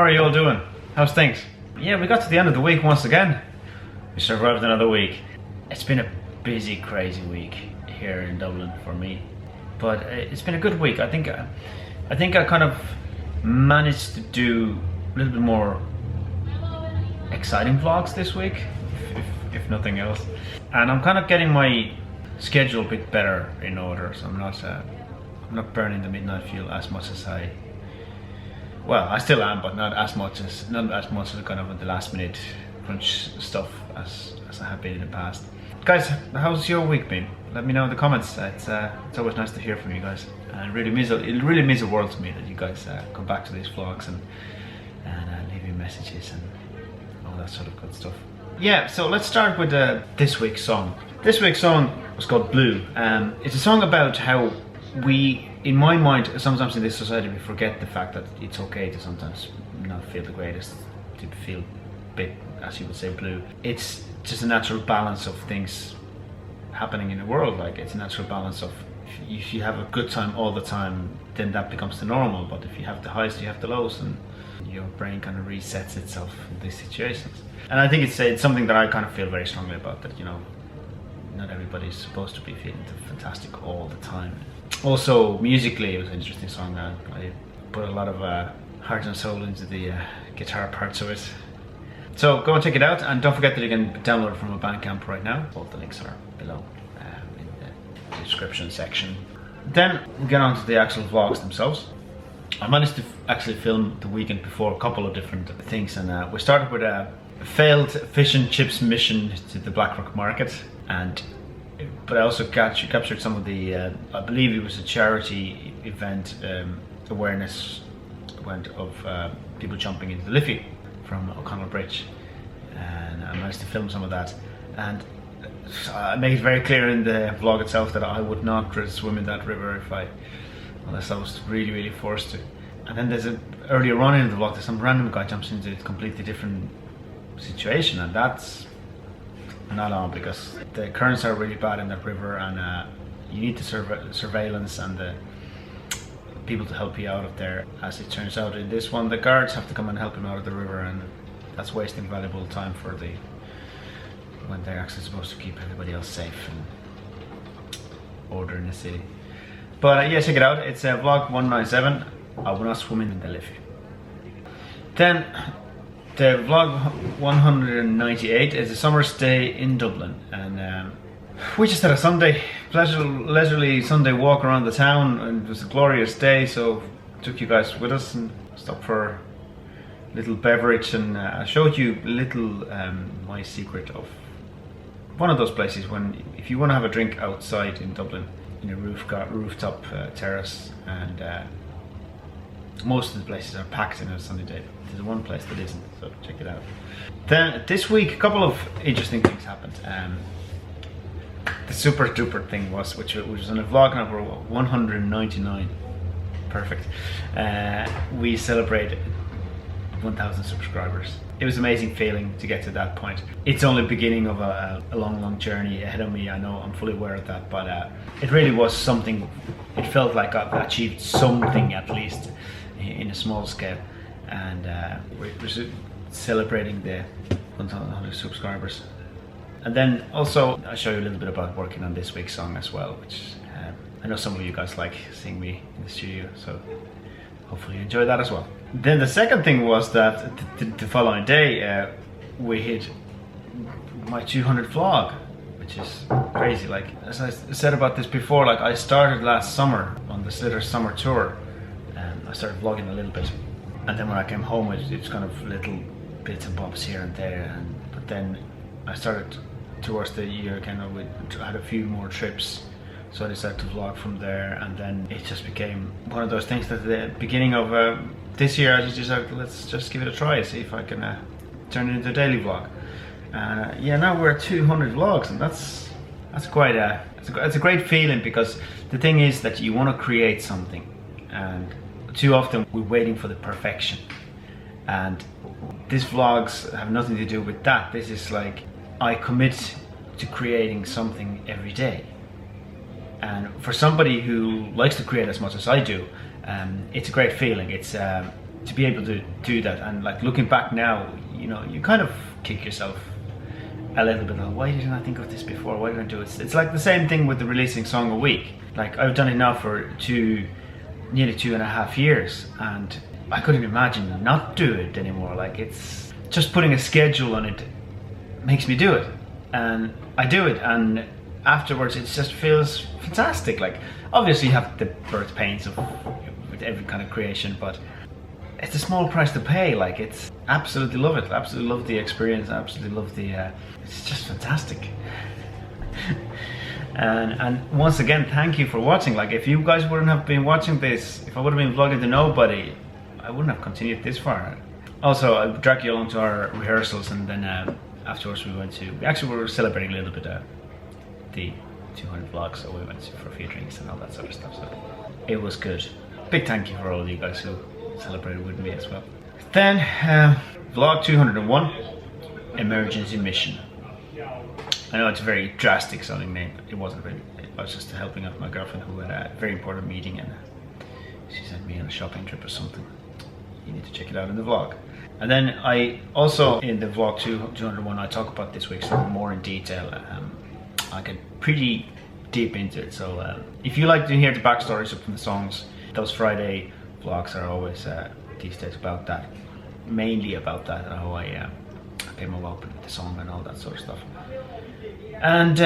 are you all doing? How's things? Yeah, we got to the end of the week once again. We survived another week. It's been a busy, crazy week here in Dublin for me, but it's been a good week. I think I kind of managed to do a little bit more exciting vlogs this week, if nothing else. And I'm kind of getting my schedule a bit better in order, so I'm not burning the midnight fuel as much as I still am, but not as much as kind of the last minute crunch stuff as I have been in the past. Guys, how's your week been? Let me know in the comments. It's always nice to hear from you guys, and it really means the world to me that you guys come back to these vlogs and leave me messages and all that sort of good stuff. Yeah, so let's start with this week's song. This week's song was called Blue. It's a song about how we, in my mind, sometimes in this society we forget the fact that it's okay to sometimes not feel the greatest, to feel a bit, as you would say, blue. It's just a natural balance of things happening in the world. Like, it's a natural balance of, if you have a good time all the time, then that becomes the normal, but if you have the highs, you have the lows, and your brain kind of resets itself in these situations. And I think it's something that I kind of feel very strongly about, that, you know, not everybody's supposed to be feeling fantastic all the time. Also, musically, it was an interesting song. I put a lot of heart and soul into the guitar parts of it. So go and check it out, and don't forget that you can download it from a Bandcamp right now. All the links are below in the description section. Then we get on to the actual vlogs themselves. I managed to actually film the weekend before a couple of different things, and we started with a failed fish and chips mission to the Balckrock market, but I also captured some of the, I believe it was a charity event awareness event of people jumping into the Liffey from O'Connell Bridge, and I managed to film some of that. And I made it very clear in the vlog itself that I would not swim in that river unless I was really, really forced to. And then there's earlier on in the vlog, there's some random guy jumps into a completely different situation, and that's not on, because the currents are really bad in that river, and you need the surveillance and the people to help you out of there. As it turns out, in this one, the guards have to come and help him out of the river, and that's wasting valuable time when they're actually supposed to keep everybody else safe and order in the city. But yeah, check it out. It's vlog 197. I will not swim in the Liffey. Then the vlog 198 is a summer's day in Dublin, and we just had a Sunday, leisurely Sunday walk around the town, and it was a glorious day, so took you guys with us and stopped for a little beverage, and I showed you a little my secret of one of those places if you want to have a drink outside in Dublin, in a rooftop terrace, and most of the places are packed in a sunny day. There's one place that isn't, so check it out. Then this week, a couple of interesting things happened. The super duper thing was, which was on a vlog number 199. Perfect. We celebrated 1,000 subscribers. It was an amazing feeling to get to that point. It's only the beginning of a long journey ahead of me. I know, I'm fully aware of that, but it really was something. It felt like I've achieved something, at least in a small scale, and we're celebrating the 1,000 subscribers. And then also I'll show you a little bit about working on this week's song as well, which I know some of you guys like seeing me in the studio, so hopefully you enjoy that as well. Then the second thing was that the following day we hit my 200th vlog, which is crazy. Like, as I said about this before, like, I started last summer on the Slither summer tour, and I started vlogging a little bit, and then when I came home it's kind of little bits and bobs here and there, but then I started towards the year, kind of I had a few more trips, so I decided to vlog from there, and then it just became one of those things that at the beginning of this year I just decided, let's just give it a try, see if I can turn it into a daily vlog. Yeah, now we're at 200 vlogs, and that's quite it's a great feeling, because the thing is that you want to create something, and too often we're waiting for the perfection, and these vlogs have nothing to do with that. This is like, I commit to creating something every day, and for somebody who likes to create as much as I do, it's a great feeling. It's to be able to do that. And like looking back now, you know, you kind of kick yourself a little bit. Like, why didn't I think of this before? Why didn't I do it? It's like the same thing with the releasing song a week. Like I've done it now for nearly 2.5 years, and I couldn't imagine not do it anymore. Like it's just putting a schedule on it makes me do it, and I do it, and afterwards it just feels fantastic. Like obviously you have the birth pains of with every kind of creation, but it's a small price to pay. Like it's absolutely love it, absolutely love the experience, absolutely love the it's just fantastic. And once again, thank you for watching. Like if you guys wouldn't have been watching this, if I would have been vlogging to nobody, I wouldn't have continued this far. Also, I dragged you along to our rehearsals, and then afterwards we were celebrating a little bit the 200 vlogs, so we went for a few drinks and all that sort of stuff. So it was good. Big thank you for all of you guys who celebrated with me as well. Then vlog 201, emergency mission. I know it's a very drastic sounding name, but it wasn't really. I was just helping out my girlfriend who had a very important meeting, and she sent me on a shopping trip or something. You need to check it out in the vlog. And then I also, in the vlog 201, I talk about this week some more in detail. I get pretty deep into it, so if you like to hear the backstories of the songs, those Friday vlogs are always these days about that, mainly about that, and how I came up with the song and all that sort of stuff. And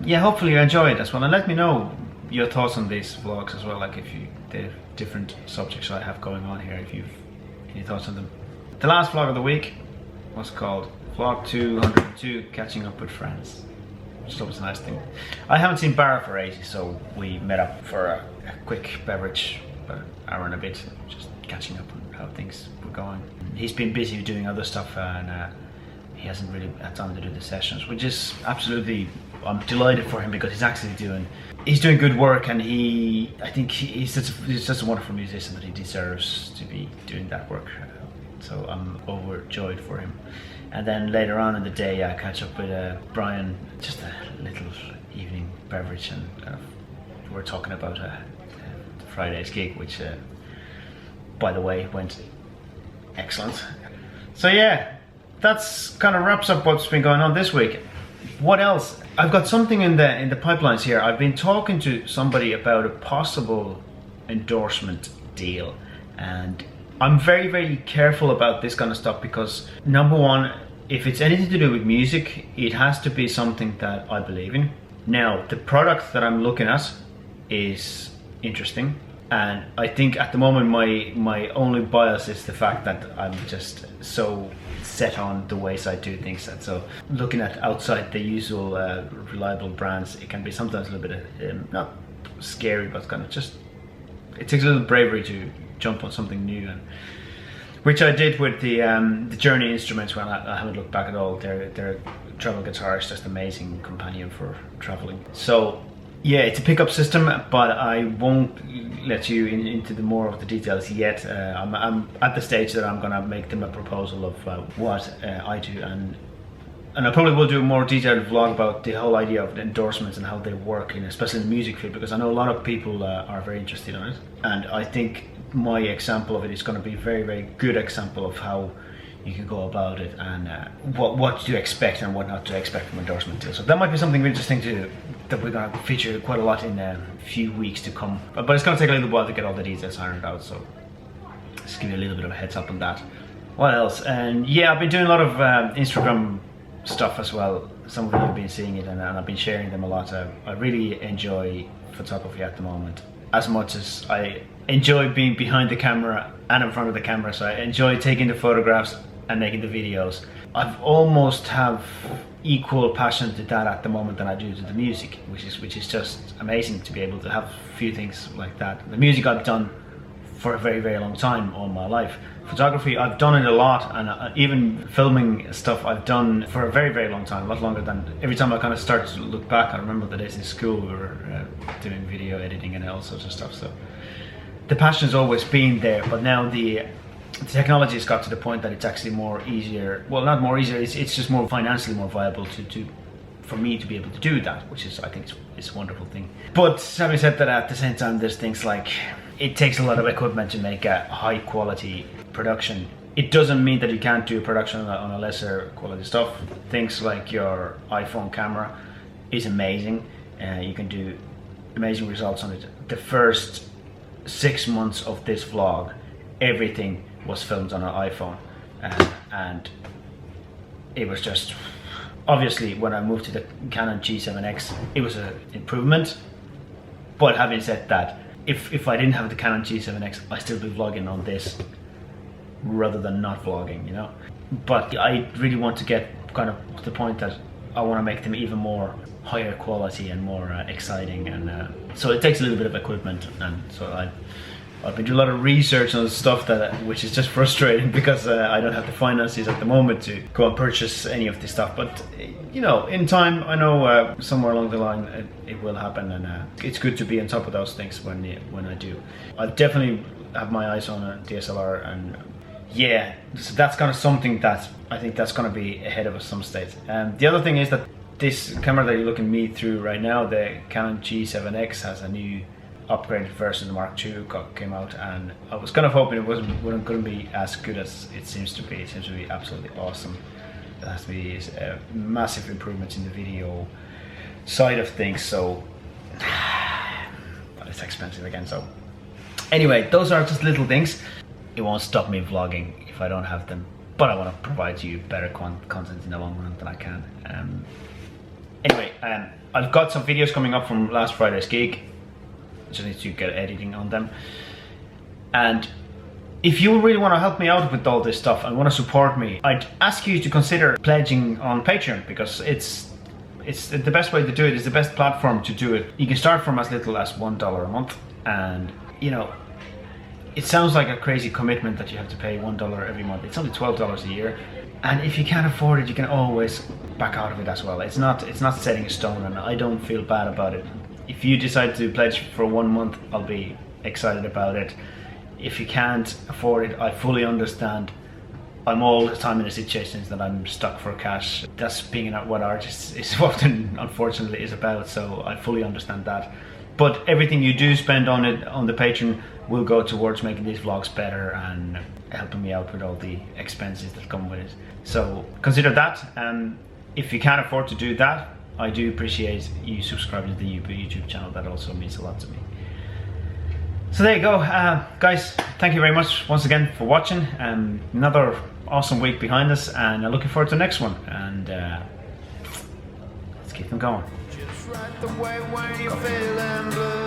yeah, hopefully you enjoy it as well, and let me know your thoughts on these vlogs as well, like if you, the different subjects I have going on here, if you've any thoughts on them. The last vlog of the week was called vlog 202, catching up with friends, which I thought was a nice thing. I haven't seen Barra for ages, so we met up for a quick beverage, about an hour and a bit, just catching up on how things were going. He's been busy doing other stuff, and he hasn't really had time to do the sessions, which is absolutely, I'm delighted for him, because he's doing good work, and I think he's such a wonderful musician that he deserves to be doing that work. So I'm overjoyed for him. And then later on in the day, I catch up with Brian, just a little evening beverage, and kind of we're talking about Friday's gig, which by the way went excellent. So yeah, that's kind of wraps up what's been going on this week. What else? I've got something in the pipelines here. I've been talking to somebody about a possible endorsement deal, and I'm very, very careful about this kind of stuff, because number one, if it's anything to do with music, it has to be something that I believe in. Now, the product that I'm looking at is interesting, and I think at the moment my only bias is the fact that I'm just so set on the ways I do things, and so looking at outside the usual reliable brands, it can be sometimes a little bit not scary, but kind of just, it takes a little bravery to jump on something new, and which I did with the Journey instruments. When I haven't looked back at all. Their travel guitar is just amazing companion for traveling. So yeah, it's a pickup system, but I won't let you into the more of the details yet. I'm at the stage that I'm gonna make them a proposal of what I do, and I probably will do a more detailed vlog about the whole idea of the endorsements and how they work, especially in the music field, because I know a lot of people are very interested in it, and I think my example of it is going to be a very, very good example of how you can go about it, and what to expect and what not to expect from endorsement deals. So that might be something interesting that we're going to feature quite a lot in a few weeks to come. But it's going to take a little while to get all the details ironed out, so just give you a little bit of a heads up on that. What else? And yeah, I've been doing a lot of Instagram stuff as well. Some of you have been seeing it, and I've been sharing them a lot. I really enjoy photography at the moment, as much as I enjoy being behind the camera and in front of the camera. So I enjoy taking the photographs and making the videos. I've almost have equal passion to that at the moment than I do to the music, which is just amazing to be able to have a few things like that. The music I've done for a very, very long time, all my life. Photography, I've done it a lot, and even filming stuff I've done for a very, very long time, a lot longer than, every time I kind of start to look back, I remember the days in school we were doing video editing and all sorts of stuff. So the passion's always been there, but now the technology has got to the point that it's actually more easier, well, not more easier, it's just more financially more viable for me to be able to do that, which is, I think, it's a wonderful thing. But having said that, at the same time, there's things like, it takes a lot of equipment to make a high quality production. It doesn't mean that you can't do production on a lesser quality stuff. Things like your iPhone camera is amazing. You can do amazing results on it. The first 6 months of this vlog, everything was filmed on an iPhone, and it was just, obviously when I moved to the Canon G7X, it was an improvement. But having said that, if I didn't have the Canon G7X, I'd still be vlogging on this rather than not vlogging, you know. But I really want to get kind of to the point that I want to make them even more higher quality and more exciting, and so it takes a little bit of equipment, and so I've been doing a lot of research on stuff which is just frustrating because I don't have the finances at the moment to go and purchase any of this stuff. But you know, in time, I know somewhere along the line it will happen, and it's good to be on top of those things when I do. I definitely have my eyes on a DSLR, and yeah, so that's kind of something that I think that's going to be ahead of us some stage. The other thing is that this camera that you're looking at me through right now, the Canon G7X, has a new upgraded version. The Mark II came out, and I was kind of hoping it wasn't going to be as good as it seems to be. It seems to be absolutely awesome. There has to be massive improvements in the video side of things, so but it's expensive again. So anyway, those are just little things. It won't stop me vlogging if I don't have them, but I want to provide you better content in the long run than I can. Anyway, I've got some videos coming up from last Friday's gig. Just need to get editing on them. And if you really want to help me out with all this stuff and want to support me, I'd ask you to consider pledging on Patreon, because it's the best way to do it. It's the best platform to do it. You can start from as little as $1 a month, and you know, it sounds like a crazy commitment that you have to pay $1 every month. It's only $12 a year, and if you can't afford it, you can always back out of it as well. It's not setting in stone, and I don't feel bad about it. If you decide to pledge for 1 month, I'll be excited about it. If you can't afford it, I fully understand. I'm all the time in the situations that I'm stuck for cash. That's being what artists is often, unfortunately, is about, so I fully understand that. But everything you do spend on it, on the Patreon, will go towards making these vlogs better and helping me out with all the expenses that come with it. So consider that. If you can't afford to do that, I do appreciate you subscribing to the YouTube channel. That also means a lot to me. So there you go, guys. Thank you very much once again for watching. Another awesome week behind us, and I'm looking forward to the next one. And let's keep them going. Just right the way when you're feeling blue.